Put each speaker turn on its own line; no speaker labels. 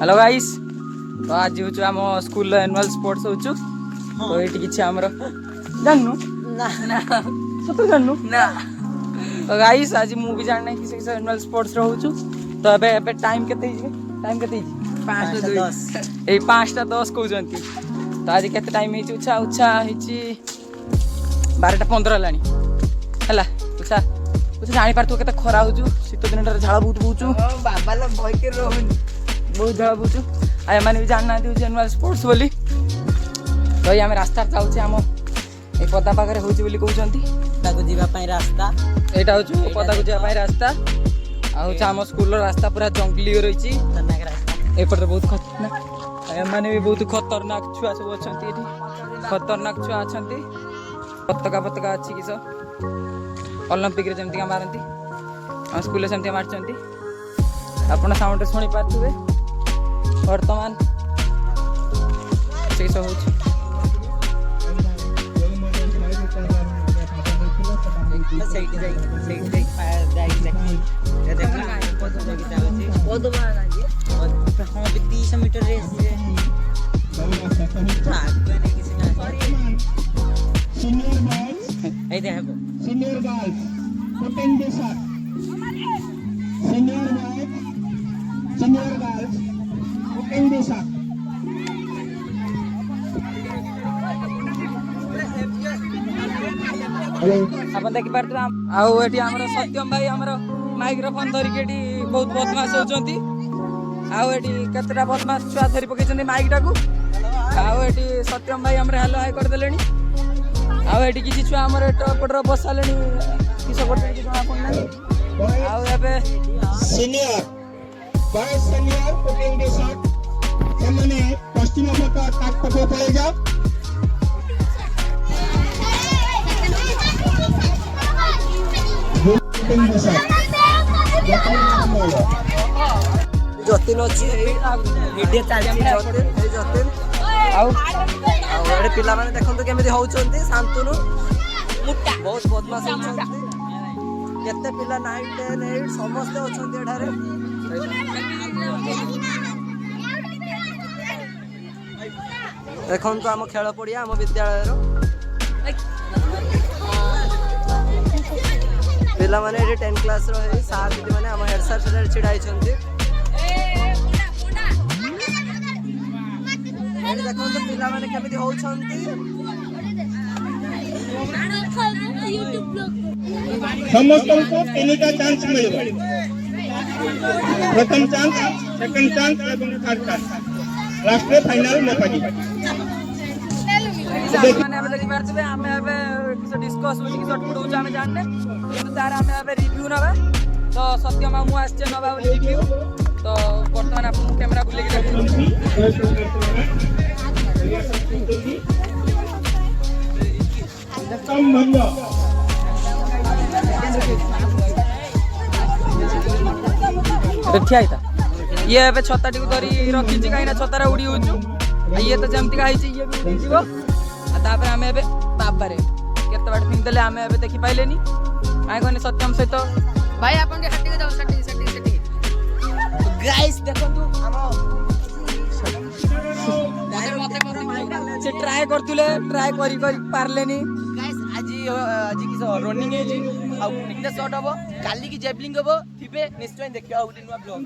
Hello guys तो आज हूँ आम स्कूल एनुअल स्पोर्ट्स हूँ तो ये किसी आमर जानू ना सत जानू ना तो गाइस आज मु भी जानना किसी किसी एनुअल स्पोर्ट्स रहूँ तो ए टाइम के टाइम के 5:10 कहते तो आज केते टाइम है उछा उछा 12:15 है उछा उछा जानी पार के खरा हो शीत दिन झाड़ बहुत बोचु बाबा भय के रोनी बहुत झाड़ बोचु आने भी जानना एनुअल स्पोर्ट्स बोली तो आम रास्ता जाऊे आम ये पदा पाखे हूँ कहते
रास्ता
यहाँ हूँ पदा को जावाई रास्ता आम स्कूल रास्ता पूरा जंगली रही एपटे बहुत खतरनाक मैंने भी बहुत खतरनाक छुआ सब अच्छा खतरनाक छुआ अच्छा पतका पतका अच्छी किस ओलंपिक जमती मारती आम स्कूल सेमती मार्च आपड़ साउंड शुणी पारे बर्तमान से सब हो
हाँ 30 metre race
Senior girls, putting this up. Senior girls, putting this up.
आप देखिपे आमर सत्यम भाई आमर माइक्रोफोन धरिकी बहुत बदमाश होती केतटा बदमाश छुआ धरी पकड़ माइक टाक सत्यम भाई आम हेलो हाई करदे आठी किसी छुआ आम एपटर बसाले किस पटे जना पड़ना
Senior, boys senior, putting this up. हमने पश्चिम बंगाल काट पको पड़ेगा. Putting this up.
जतिन अच्छी वीडियो चलती जतिन पिला माने देखंतु केमिति होउचंती शांतनु बहुत बदमाश होउचंती केते पिला 9 10 8 समस्त अछंती एठारे देखंतु हम खेल पड़िया हम विद्यालय रो पिला माने 10 क्लास रो है सार दीदी माने हम हेड सर से छिड़ाई छंती देखो तो पिला माने केमिति होउछंती
समस्त को तीनटा चांस मिलेगा. प्रथम चांस, सेकंड चांस और थर्ड चांस. लास्ट में फाइनल में पाजी.
माने अब देखि पारछबे हमें अब किस डिस्कस होछि कि शॉट पुट होछ हमें जानने किंतु तार हमें अब रिव्यू नबा तो सत्य मामू आछे नबा रिव्यू तो वर्तमान आपन कैमरा बुले के देखो ये ए छता टी धरी रखी कहीं छतार उड़ी हो ये तो जमती ये भी उड़ी जीव आम ए बाबारे केत बाट पिंधले आम ए देखी पाइले कहीं कहने सत्यम सहित भाई आप गाइस देखंतु से ट्राई करतुले ट्राई करी पारलेनी गाइस आज किस रनिंग है जी आ निकने शॉट हबो काली की जेवलिंग हबो थिबे निश्चय देखियो आ नुवा ब्लॉग